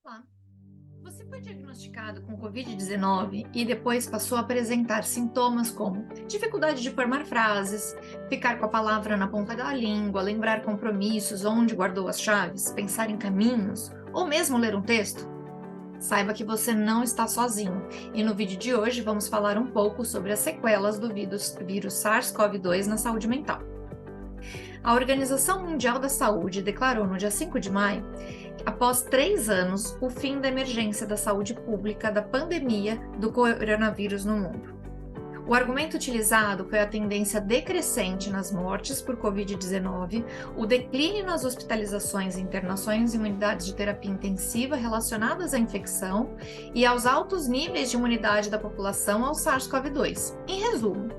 Olá. Você foi diagnosticado com Covid-19 e depois passou a apresentar sintomas como dificuldade de formar frases, ficar com a palavra na ponta da língua, lembrar compromissos, onde guardou as chaves, pensar em caminhos ou mesmo ler um texto? Saiba que você não está sozinho e no vídeo de hoje vamos falar um pouco sobre as sequelas do vírus SARS-CoV-2 na saúde mental. A Organização Mundial da Saúde declarou no dia 5 de maio, após 3 anos, o fim da emergência da saúde pública da pandemia do coronavírus no mundo. O argumento utilizado foi a tendência decrescente nas mortes por Covid-19, o declínio nas hospitalizações e internações em unidades de terapia intensiva relacionadas à infecção e aos altos níveis de imunidade da população ao SARS-CoV-2. Em resumo,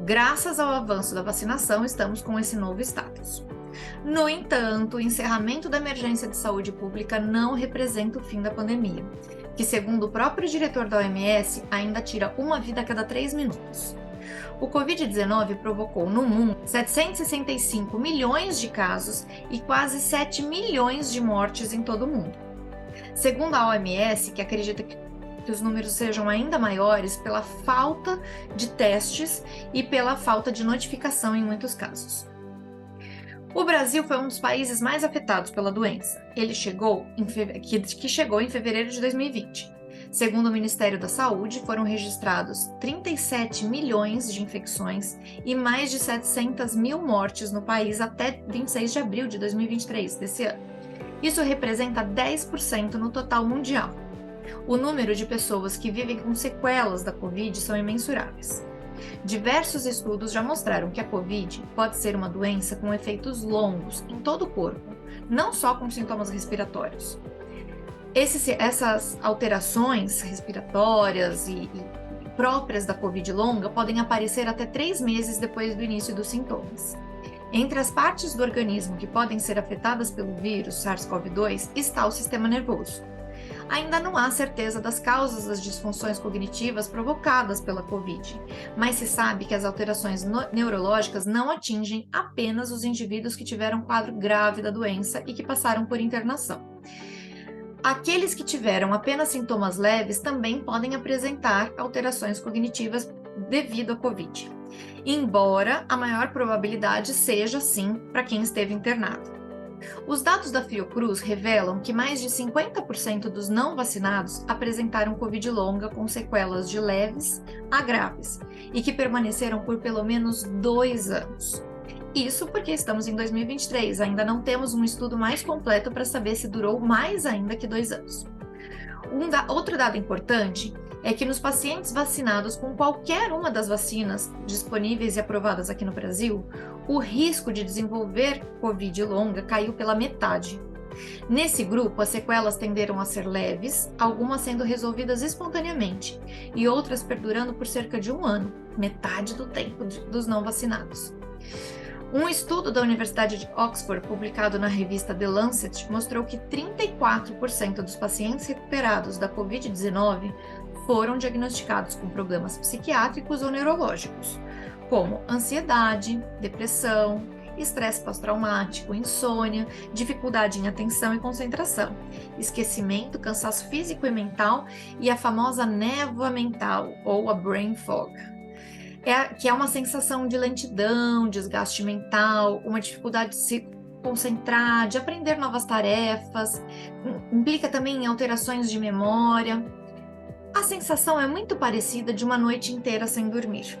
graças ao avanço da vacinação, estamos com esse novo status. No entanto, o encerramento da emergência de saúde pública não representa o fim da pandemia, que, segundo o próprio diretor da OMS, ainda tira uma vida a cada 3 minutos. O Covid-19 provocou no mundo 765 milhões de casos e quase 7 milhões de mortes em todo o mundo. Segundo a OMS, que acredita que os números sejam ainda maiores pela falta de testes e pela falta de notificação em muitos casos. O Brasil foi um dos países mais afetados pela doença. Ele chegou em fevereiro de 2020. Segundo o Ministério da Saúde, foram registrados 37 milhões de infecções e mais de 700 mil mortes no país até 26 de abril de 2023, desse ano. Isso representa 10% no total mundial. O número de pessoas que vivem com sequelas da Covid são imensuráveis. Diversos estudos já mostraram que a Covid pode ser uma doença com efeitos longos em todo o corpo, não só com sintomas respiratórios. Essas alterações respiratórias e próprias da Covid longa podem aparecer até 3 meses depois do início dos sintomas. Entre as partes do organismo que podem ser afetadas pelo vírus SARS-CoV-2 está o sistema nervoso. Ainda não há certeza das causas das disfunções cognitivas provocadas pela Covid, mas se sabe que as alterações neurológicas não atingem apenas os indivíduos que tiveram quadro grave da doença e que passaram por internação. Aqueles que tiveram apenas sintomas leves também podem apresentar alterações cognitivas devido à Covid, embora a maior probabilidade seja sim para quem esteve internado. Os dados da Fiocruz revelam que mais de 50% dos não vacinados apresentaram Covid longa com sequelas de leves a graves e que permaneceram por pelo menos 2 anos. Isso porque estamos em 2023, ainda não temos um estudo mais completo para saber se durou mais ainda que 2 anos. Outro dado importante é que nos pacientes vacinados com qualquer uma das vacinas disponíveis e aprovadas aqui no Brasil, o risco de desenvolver Covid longa caiu pela metade. Nesse grupo, as sequelas tenderam a ser leves, algumas sendo resolvidas espontaneamente e outras perdurando por cerca de 1 ano, metade do tempo dos não vacinados. Um estudo da Universidade de Oxford, publicado na revista The Lancet, mostrou que 34% dos pacientes recuperados da Covid-19 foram diagnosticados com problemas psiquiátricos ou neurológicos, como ansiedade, depressão, estresse pós-traumático, insônia, dificuldade em atenção e concentração, esquecimento, cansaço físico e mental e a famosa névoa mental, ou a brain fog. Que é uma sensação de lentidão, desgaste mental, uma dificuldade de se concentrar, de aprender novas tarefas, implica também em alterações de memória. A sensação é muito parecida de uma noite inteira sem dormir.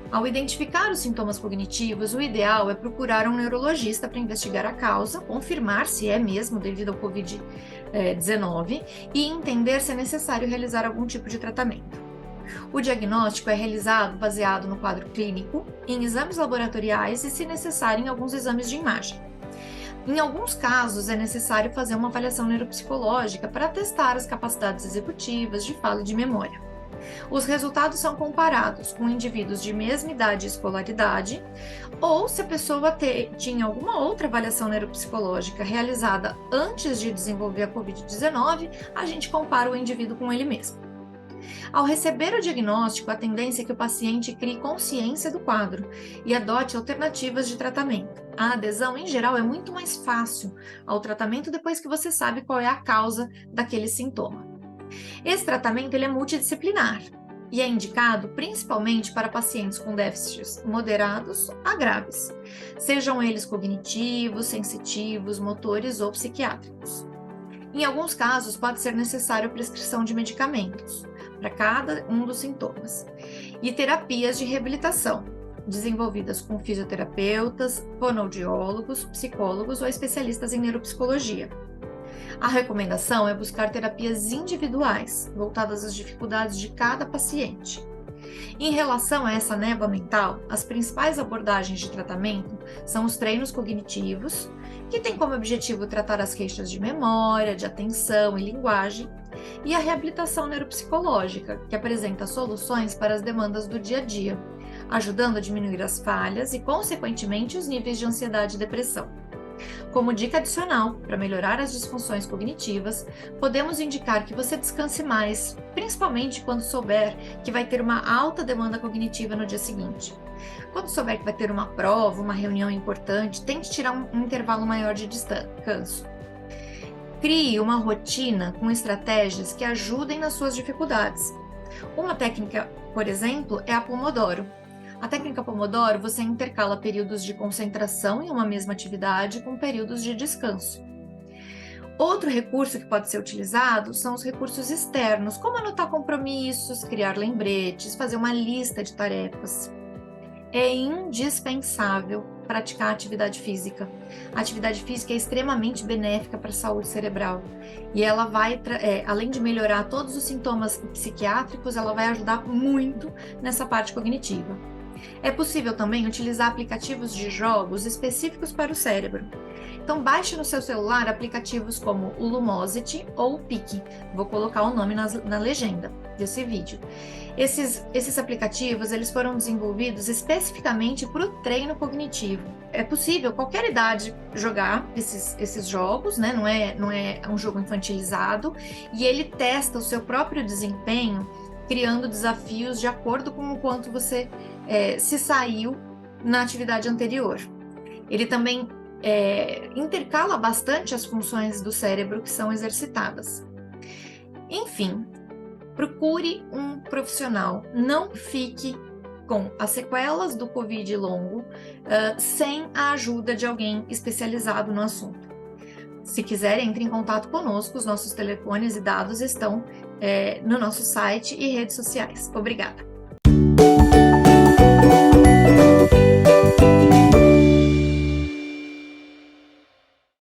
Ao identificar os sintomas cognitivos, o ideal é procurar um neurologista para investigar a causa, confirmar se é mesmo devido ao Covid-19 e entender se é necessário realizar algum tipo de tratamento. O diagnóstico é realizado baseado no quadro clínico, em exames laboratoriais e, se necessário, em alguns exames de imagem. Em alguns casos, é necessário fazer uma avaliação neuropsicológica para testar as capacidades executivas, de fala e de memória. Os resultados são comparados com indivíduos de mesma idade e escolaridade, ou se a pessoa tinha alguma outra avaliação neuropsicológica realizada antes de desenvolver a Covid-19, a gente compara o indivíduo com ele mesmo. Ao receber o diagnóstico, a tendência é que o paciente crie consciência do quadro e adote alternativas de tratamento, A adesão, em geral, é muito mais fácil ao tratamento depois que você sabe qual é a causa daquele sintoma. Esse tratamento ele é multidisciplinar e é indicado principalmente para pacientes com déficits moderados a graves, sejam eles cognitivos, sensitivos, motores ou psiquiátricos. Em alguns casos, pode ser necessário prescrição de medicamentos para cada um dos sintomas e terapias de reabilitação, desenvolvidas com fisioterapeutas, fonoaudiólogos, psicólogos ou especialistas em neuropsicologia. A recomendação é buscar terapias individuais, voltadas às dificuldades de cada paciente. Em relação a essa névoa mental, as principais abordagens de tratamento são os treinos cognitivos, que têm como objetivo tratar as queixas de memória, de atenção e linguagem, e a reabilitação neuropsicológica, que apresenta soluções para as demandas do dia a dia, ajudando a diminuir as falhas e, consequentemente, os níveis de ansiedade e depressão. Como dica adicional, para melhorar as disfunções cognitivas, podemos indicar que você descanse mais, principalmente quando souber que vai ter uma alta demanda cognitiva no dia seguinte. Quando souber que vai ter uma prova, uma reunião importante, tente tirar um intervalo maior de descanso. Crie uma rotina com estratégias que ajudem nas suas dificuldades. Uma técnica, por exemplo, é a Pomodoro. A técnica Pomodoro, você intercala períodos de concentração em uma mesma atividade com períodos de descanso. Outro recurso que pode ser utilizado são os recursos externos, como anotar compromissos, criar lembretes, fazer uma lista de tarefas. É indispensável praticar atividade física. A atividade física é extremamente benéfica para a saúde cerebral e ela vai, além de melhorar todos os sintomas psiquiátricos, ela vai ajudar muito nessa parte cognitiva. É possível também utilizar aplicativos de jogos específicos para o cérebro. Então, baixe no seu celular aplicativos como o Lumosity ou o Peak. Vou colocar o nome na legenda desse vídeo. Esses aplicativos eles foram desenvolvidos especificamente para o treino cognitivo. É possível qualquer idade jogar esses jogos, né? Não é um jogo infantilizado, e ele testa o seu próprio desempenho, criando desafios de acordo com o quanto você se saiu na atividade anterior. Ele também intercala bastante as funções do cérebro que são exercitadas. Enfim, procure um profissional, não fique com as sequelas do Covid longo sem a ajuda de alguém especializado no assunto. Se quiser, entre em contato conosco, os nossos telefones e dados estão no nosso site e redes sociais. Obrigada!